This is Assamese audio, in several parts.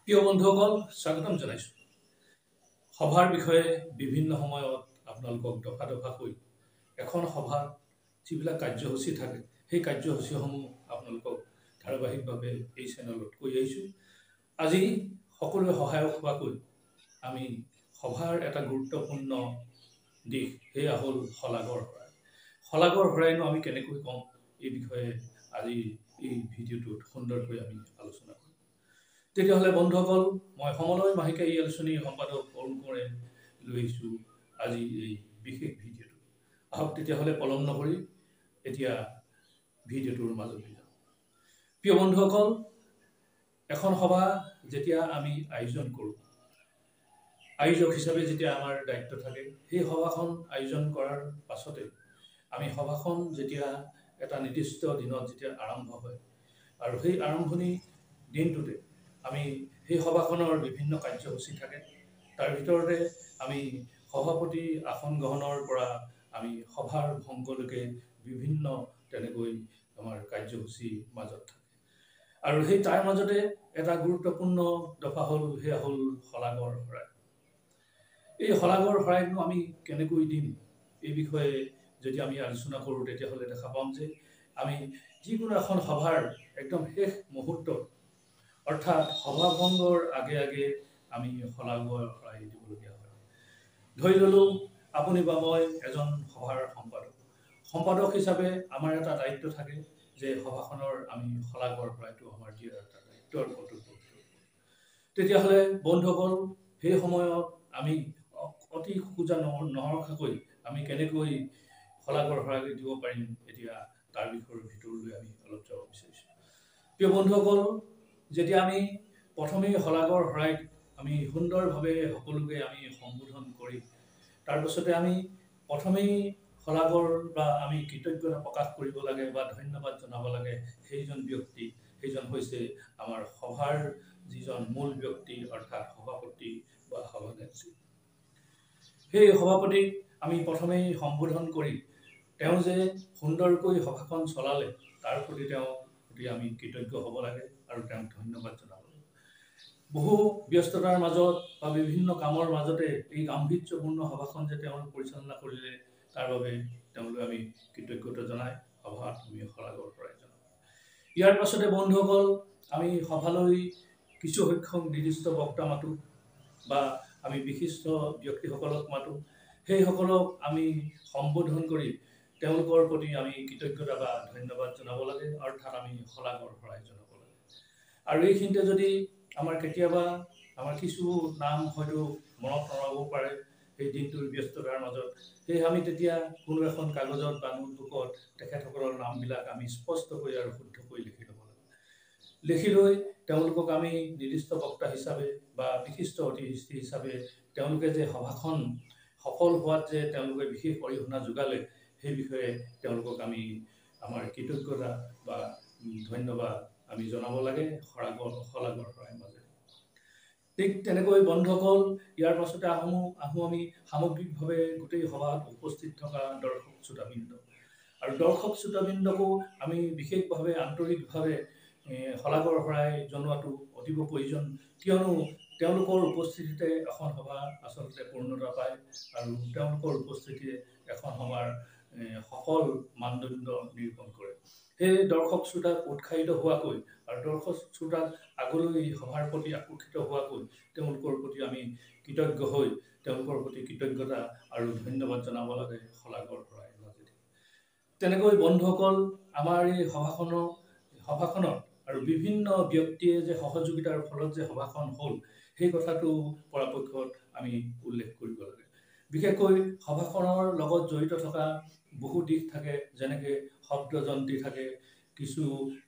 প্ৰিয় বন্ধুসকল, স্বাগতম জনাইছোঁ। সভাৰ বিষয়ে বিভিন্ন সময়ত আপোনালোকক দফা দফাকৈ এখন সভাত যিবিলাক কাৰ্যসূচী থাকে, সেই কাৰ্যসূচীসমূহ আপোনালোকক ধাৰাবাহিকভাৱে এই চেনেলত কৈ আহিছোঁ। আজি সকলোৱে সহায়ক হোৱাকৈ আমি সভাৰ এটা গুৰুত্বপূৰ্ণ দিশ, সেয়া হ'ল শলাগৰ শৰাই। শলাগৰ শৰাইনো আমি কেনেকৈ কওঁ, এই বিষয়ে আজি এই ভিডিঅ'টোত সুন্দৰকৈ আমি আলোচনা কৰিম। তেতিয়াহ'লে বন্ধুসকল, মই সমলয় মাহেকীয়া এই আলোচনীৰ সম্পাদক অৰুণ কোঁৱৰে লৈ আহিছোঁ আজি এই বিশেষ ভিডিঅ'টো। আহক তেতিয়াহ'লে পলম নকৰি এতিয়া ভিডিঅ'টোৰ মাজলৈ যাওঁ। প্ৰিয় বন্ধুসকল, এখন সভা যেতিয়া আমি আয়োজন কৰোঁ, আয়োজক হিচাপে যেতিয়া আমাৰ দায়িত্ব থাকে, সেই সভাখন আয়োজন কৰাৰ পাছতে আমি সভাখন যেতিয়া এটা নিৰ্দিষ্ট দিনত যেতিয়া আৰম্ভ হয় আৰু সেই আৰম্ভণি দিনটোতে আমি সেই সভাখনৰ বিভিন্ন কাৰ্যসূচী থাকে। তাৰ ভিতৰতে আমি সভাপতি আসন গ্ৰহণৰ পৰা আমি সভাৰ ভংগলৈকে বিভিন্ন তেনেকৈ আমাৰ কাৰ্যসূচী মাজত থাকে। আৰু সেই তাৰ মাজতে এটা গুৰুত্বপূৰ্ণ দফা সেয়া হ'ল শলাগৰ শৰাই। এই শলাগৰ শৰাইনো আমি কেনেকৈ দিম, এই বিষয়ে যদি আমি আলোচনা কৰোঁ, তেতিয়াহ'লে দেখা পাম যে আমি যিকোনো এখন সভাৰ একদম শেষ মুহূৰ্তত, অৰ্থাৎ সভাভংগৰ আগে আগে আমি শলাগৰ শৰাই দিবলগীয়া হয়। ধৰি ল'লোঁ আপুনি বা মই এজন সভাৰ সম্পাদক হিচাপে আমাৰ এটা দায়িত্ব থাকে যে সভাখনৰ আমি শলাগৰ শৰাইটো আমাৰ দিয়াৰ এটা দায়িত্বৰ কৰ্তব্য। তেতিয়াহ'লে বন্ধুসকল, সেই সময়ত আমি অতি খোজা নৰখাকৈ আমি কেনেকৈ শলাগৰ শৰাই দিব পাৰিম, এতিয়া তাৰ বিষয়ৰ ভিতৰলৈ আমি অলপ যাব বিচাৰিছোঁ। প্ৰিয় বন্ধুসকল, যেতিয়া আমি প্ৰথমেই শলাগৰ শৰাইত আমি সুন্দৰভাৱে সকলোকে আমি সম্বোধন কৰি তাৰপাছতে আমি প্ৰথমেই শলাগৰ বা আমি কৃতজ্ঞতা প্ৰকাশ কৰিব লাগে বা ধন্যবাদ জনাব লাগে সেইজন ব্যক্তি, সেইজন হৈছে আমাৰ সভাৰ যিজন মূল ব্যক্তি, অৰ্থাৎ সভাপতি বা সভানেত্ৰী। সেই সভাপতিক আমি প্ৰথমেই সম্বোধন কৰি তেওঁ যে সুন্দৰকৈ সভাখন চলালে তাৰ প্ৰতি আমি কৃতজ্ঞ হ'ব লাগে আৰু তেওঁক ধন্যবাদ জনাব লাগে। বহু ব্যস্ততাৰ মাজত বা বিভিন্ন কামৰ মাজতে এই গাম্ভীৰ্যপূৰ্ণ সভাখন যে তেওঁলোক পৰিচালনা কৰিলে, তাৰ বাবে তেওঁলোকে আমি কৃতজ্ঞতা জনাই সভাত আমি শলাগৰ শৰাই জনাওঁ। ইয়াৰ পাছতে বন্ধুসকল, আমি সভালৈ কিছু সংখ্যক নিৰ্দিষ্ট বক্তা মাতোঁ বা আমি বিশিষ্ট ব্যক্তিসকলক মাতোঁ। সেইসকলক আমি সম্বোধন কৰি তেওঁলোকৰ প্ৰতি আমি কৃতজ্ঞতা বা ধন্যবাদ জনাব লাগে, অৰ্থাৎ আমি শলাগৰ শৰাই জনাব লাগে। আৰু এইখিনিতে যদি আমাৰ কেতিয়াবা আমাৰ কিছু নাম হয়তো মনত নৰব পাৰে সেই দিনটোৰ ব্যস্ততাৰ মাজত, সেয়ে আমি তেতিয়া কোনো এখন কাগজত বা নোটবুকত তেখেতসকলৰ নামবিলাক আমি স্পষ্টকৈ আৰু শুদ্ধকৈ লিখি ল'ব লাগে। লিখি লৈ তেওঁলোকক আমি নিৰ্দিষ্ট বক্তা হিচাপে বা বিশিষ্ট অতিথি হিচাপে তেওঁলোকে যে সভাখন সফল হোৱাত যে তেওঁলোকে বিশেষ অৰিহণা যোগালে, সেই বিষয়ে তেওঁলোকক আমি আমাৰ কৃতজ্ঞতা বা ধন্যবাদ আমি জনাব লাগে শলাগৰ শৰাইৰ মাজেৰে। ঠিক তেনেকৈ বন্ধুসকল, ইয়াৰ পাছতে আহোঁ আমি সামগ্ৰিকভাৱে গোটেই সভাত উপস্থিত থকা দৰ্শক শ্ৰোতাবৃন্দ। আৰু দৰ্শক শ্ৰোতাবৃন্দকো আমি বিশেষভাৱে আন্তৰিকভাৱে শলাগৰ শৰাই জনোৱাটো অতিৱ প্ৰয়োজন, কিয়নো তেওঁলোকৰ উপস্থিতিতে এখন সভা আচলতে পূৰ্ণতা পায় আৰু তেওঁলোকৰ উপস্থিতিয়ে এখন সভাৰ সফল মানদণ্ড নিৰূপণ কৰে। সেই দৰ্শক শ্ৰোতাক উৎসাহিত হোৱাকৈ আৰু দৰ্শক শ্ৰোতাক আগলৈ সভাৰ প্ৰতি আকৰ্ষিত হোৱাকৈ তেওঁলোকৰ প্ৰতি আমি কৃতজ্ঞ হৈ তেওঁলোকৰ প্ৰতি কৃতজ্ঞতা আৰু ধন্যবাদ জনাব লাগে শলাগৰ শৰাইৰ মাজেদি। তেনেকৈ বন্ধুসকল, আমাৰ এই সভাখনত আৰু বিভিন্ন ব্যক্তিয়ে যে সহযোগিতাৰ ফলত যে সভাখন হ'ল, সেই কথাটো পৰাপক্ষত আমি উল্লেখ কৰিব লাগে। বিশেষকৈ সভাখনৰ লগত জড়িত থকা বহু দিশ থাকে, যেনেকৈ শব্দযন্ত্ৰী থাকে, কিছু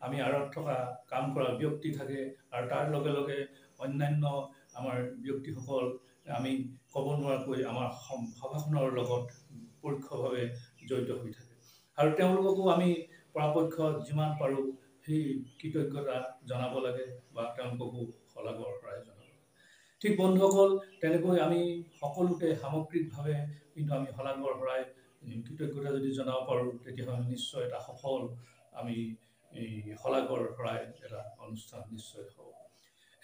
আমি আঁৰত থকা কাম কৰা ব্যক্তি থাকে, আৰু তাৰ লগে লগে অন্যান্য আমাৰ ব্যক্তিসকল আমি ক'ব নোৱাৰাকৈ আমাৰ সভাখনৰ লগত পৰোক্ষভাৱে জড়িত হৈ থাকে। আৰু তেওঁলোককো আমি পৰাপক্ষত যিমান পাৰোঁ সেই কৃতজ্ঞতা জনাব লাগে বা তেওঁলোককো শলাগৰ শৰাই জনাব লাগে। ঠিক বন্ধুসকল, তেনেকৈ আমি সকলোকে সামগ্ৰিকভাৱে কিন্তু আমি শলাগৰ শৰাই কৃতজ্ঞতা যদি জনাব পাৰোঁ, তেতিয়াহ'লে নিশ্চয় এটা সফল আমি এই শলাগৰ শৰাই এটা অনুষ্ঠান নিশ্চয় হ'ব।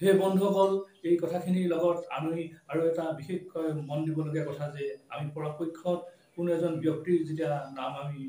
সেই বন্ধুসকল, এই কথাখিনিৰ লগত আমি আৰু এটা বিশেষকৈ মন দিবলগীয়া কথা যে আমি পৰাপক্ষত কোনো এজন ব্যক্তিৰ যেতিয়া নাম আমি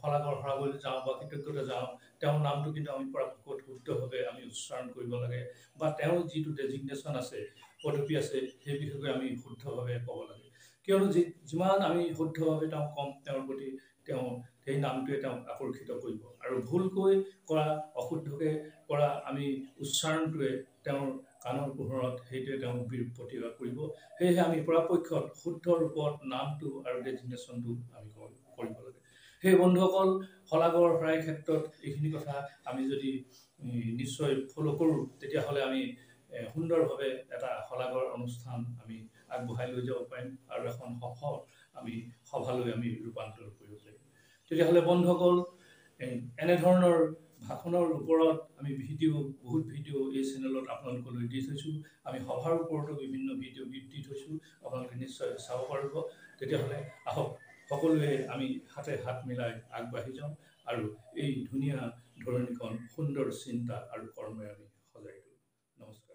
শলাগৰ শলাগলৈ যাওঁ বা কৃতজ্ঞতা যাওঁ, তেওঁৰ নামটো কিন্তু আমি পৰাপক্ষত শুদ্ধভাৱে আমি উচ্চাৰণ কৰিব লাগে, বা তেওঁৰ যিটো ডেজিগনেশ্যন আছে, পদবী আছে, সেই বিষয়ে আমি শুদ্ধভাৱে ক'ব লাগে। কিয়নো যিমান আমি শুদ্ধভাৱে তেওঁক ক'ম, তেওঁৰ প্ৰতি তেওঁ সেই নামটোৱে তেওঁক আকৰ্ষিত কৰিব, আৰু ভুলকৈ কৰা, অশুদ্ধকৈ কৰা আমি উচ্চাৰণটোৱে তেওঁৰ কাণৰ পোহৰত সেইটোৱে তেওঁক প্ৰতিবাদ কৰিব। সেয়েহে আমি পৰাপক্ষত শুদ্ধ ৰূপত নামটো আৰু ডেজিগনেশ্যনটো আমি কৰিব লাগে। সেই বন্ধুসকল, শলাগৰ শৰাই ক্ষেত্ৰত এইখিনি কথা আমি যদি নিশ্চয় ফ'ল' কৰোঁ, তেতিয়াহ'লে আমি সুন্দৰভাৱে এটা শলাগৰ অনুষ্ঠান আমি আগবঢ়াই লৈ যাব পাৰিম, আৰু এখন সফল আমি সভালৈ আমি ৰূপান্তৰ কৰিব পাৰিম। তেতিয়াহ'লে বন্ধুসকল, এনেধৰণৰ ভাষণৰ ওপৰত আমি বহুত ভিডিঅ' এই চেনেলত আপোনালোকলৈ দি থৈছোঁ। আমি সভাৰ ওপৰতো বিভিন্ন ভিডিঅ' দি থৈছোঁ, আপোনালোকে নিশ্চয় চাব পাৰিব। তেতিয়াহ'লে আহক সকলোৱে আমি হাতে হাত মিলাই আগবাঢ়ি যাওঁ, আৰু এই ধুনীয়া ধৰণীখন সুন্দৰ চিন্তা আৰু কৰ্মৰে আমি সজাই দিওঁ। নমস্কাৰ।